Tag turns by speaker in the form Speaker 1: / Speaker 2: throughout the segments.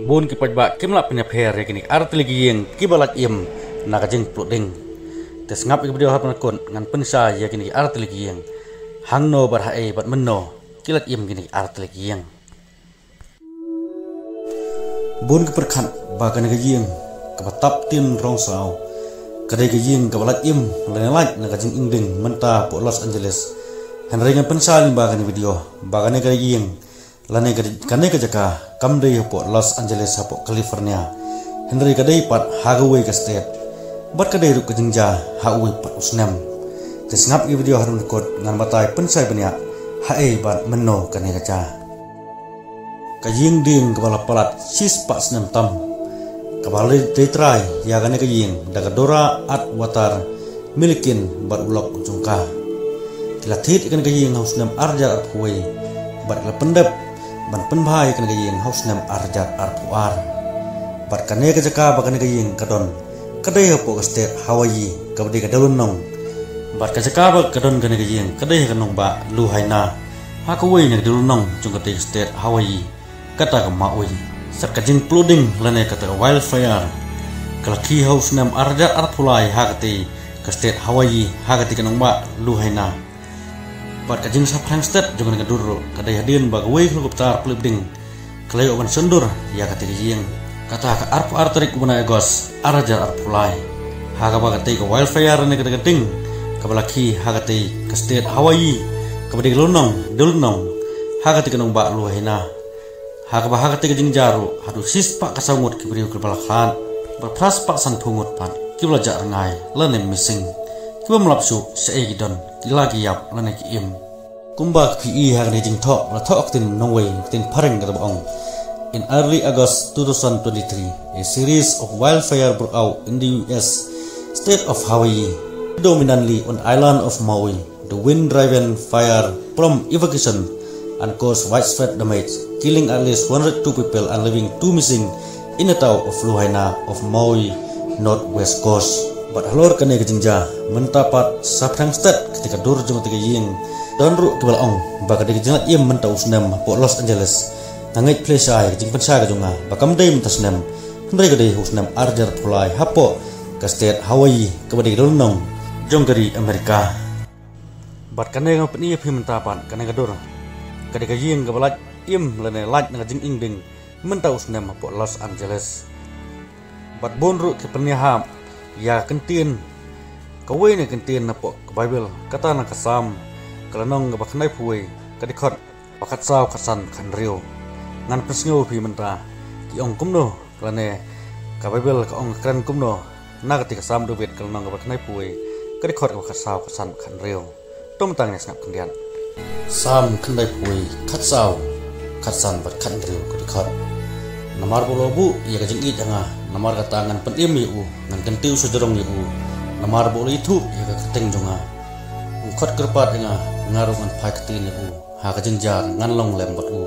Speaker 1: Bun ki pajba kimla punya pher ya kini arti lagi yang kibalat im naga jeng ploding tes ngap ik video hapan kon ngan pensa ya kini arti lagi yang hangno barhae bat menno kilat im kini arti lagi yang bun ki perkhan bagan ga yang kabatap tin rong sao kadai ga yang kabalat im lenelaj naga jeng ingding menta po Los Angeles henry ngan pensa ni bagan video bagan ga yang lane kane ka jaka kamdei po Los Angeles po California Henry kadai pat Hawaii ka state bat kadai ru ka jingja Hawaii pat usnam tes ngap i video harun kod ngan batai pensai banya hae bat menno kane ka cha ka ying ding kepala palat sis pak snam tam kabale de try ya kane ka ying daga dora at watar milikin bat ulok jungka tilatit kan ka ying hausnam arja at Hawaii bat la pendap ban penbhai kan gayeng haus nam arjat arpuar bat kane ka jaka ba kan gayeng kadon kadai po ka state Hawaii ka bade ka dalun nong bat ka jaka ba kadon kan gayeng kadai ka nong ba lu haina ha ka wei ne dalun nong chung ka state Hawaii kata ka ma oi sat ka jing ploding lane ka ta wildfire kala ki haus nam arjat arpulai ha ka state Hawaii ha ka ti ka nong ba lu haina bat kajing saprang state jangan kaduro kadai hadin bagawai helikopter pelibding kelayo ban sendur ya katiri jing kata ka arpu arterik ubana egos arajar arpulai haga bagatei ka wildfire ne kada gading kabalaki hagatei ka state Hawaii kabadi lonong dulnong hagati kanong ba luhina haga ba hagati ka jingjaru hadu sis pak kasangut kibriu kebalakhan berpras pak san pungut pan kibla jar ngai lane missing kiba melapsu sei gidon lagi yap lane ki im kumba ki hang ni jing thok la thok tin nongwei tin pareng ga bong in early August 2023 a series of wildfire broke out in the US state of Hawaii predominantly on island of Maui. The wind driven fire from evacuation and caused widespread damage, killing at least 102 people and leaving 2 missing in the town of Lahaina of Maui northwest coast. But halor kane ka jingja mentapat saprang state ketika dur jong tiga ying don ru kibal ong baka de jingat yem menta usnam po Los Angeles nangai plesai jing pensa ka jonga bakam dei mentasnam hendai ka dei usnam arjar pulai hapo ka state Hawaii ka bade dolnong jong gari Amerika bat kane ka pni phi mentapan kane ka dur ka de ka ying ka balat yem lane laj na jing ingding menta usnam po Los Angeles bat bon ru ke peniham ya kentin kawai ne kentin na po ka Bible kata na kasam kalanong ga baknai puai kadikot pakat saw kasan kan rio ngan pesngo pi menta ki ong kumno kalane ka Bible ka ong kran kumno na ka kasam do bet kalanong ga baknai puai kadikot ga saw kasan kan rio tom tang ne snap kendian sam kandai puai kat saw kasan bat kan rio kadikot namar bolobu ya ka jingi janga namar ka tangan penim yu ngan kentiu sojorong yu namar bolo itu ya ka keteng jonga ungkot kerpat nga ngaru ngan pai ketin yu ha ka jingjar ngan long lem bat u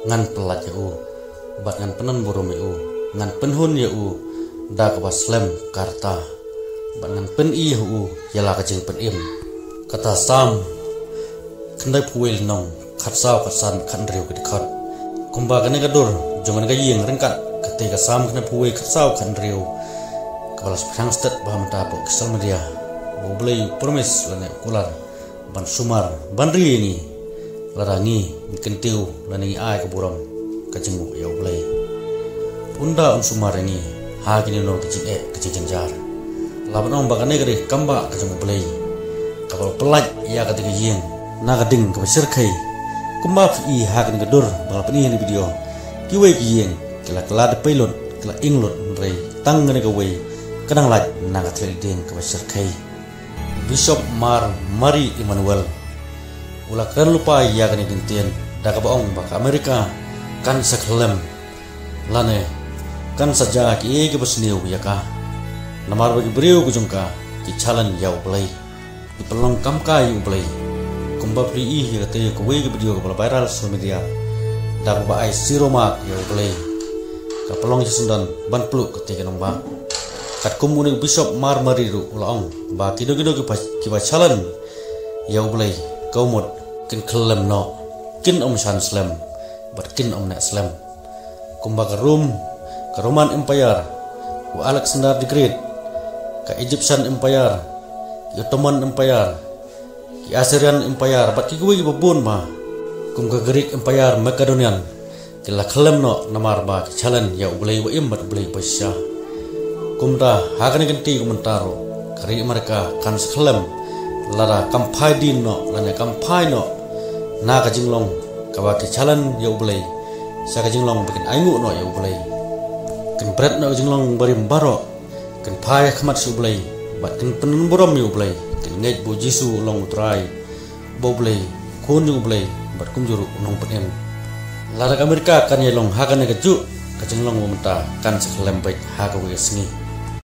Speaker 1: ngan pelat yu bat ngan penon borom yu ngan penhun yu da ka baslem karta bat ngan pen i yu ya la ka jing penim kata sam kendai puil nong khatsaw kasan kan rio kadikot kumba kane gadur jongan ga yeng rengkat ketika sam kena puai khatsaw kan rio kabalas prang state baham ta po social media bo blei promise lane kular ban sumar ban ri ni larangi kentiu lane ai ka buram ka jingu ya blei unda on sumar ni ha kini no ka jing ka jing jar laban ong bakane gari kamba ka jingu blei kabal pelaj ya ka tiga yeng na ka ding ka besir kai kumba fi ha kan gadur bal pani ni video kiwei ki yeng kala kala de pilot kala inglot rei tang ne ka wei kadang laj na ka thel den ka besir kai Bishop Mar Mari Emmanuel ula kran lupa ya kan gintien da ka baong ba Amerika kan saklem lane kan saja ki ke besniu ya ka namar bagi beriu ku jungka ki chalan yau blai di pelong kam kai u blai kumba pri i ya te ko wei ke video ko viral social media da ba ai siro mak yau blai ka pelong sundan ban pluk ketika nomba kat kumuni Bishop Mar Mari ru ulaong ba kido-kido ki ba chalan yau blai kaumot kin klem no kin om shan slam bat kin om na slam kumba ke Roman Empire, ku Alexander the Great, ke Egyptian Empire, ki Ottoman Empire, ki Assyrian Empire, bat ki kuwi babun ma, kum ke Greek Empire, Macedonian, ki la khlem no namar ba ki chalan ya ublei wa im bat ublei pasya, kum da hagan ganti komentaro, kari mereka kan sekhlem, lara kampai din no, lanya kampai no, na ka jinglong, kawa ki chalan ya ublei, sa ka jinglong bikin aingu no ya ublei, kan berat no jinglong bari mbaro, kan pai khamat su ublei, bat kan penun borom ya ublei, kan ngej bu Jisu long utrai, bo ublei, kun ya ublei, bat kum juru nong penen. Lara Amerika kan ya long hagan ga ju, ka jinglong mumta kan sekhlem baik ha ka wi sengi.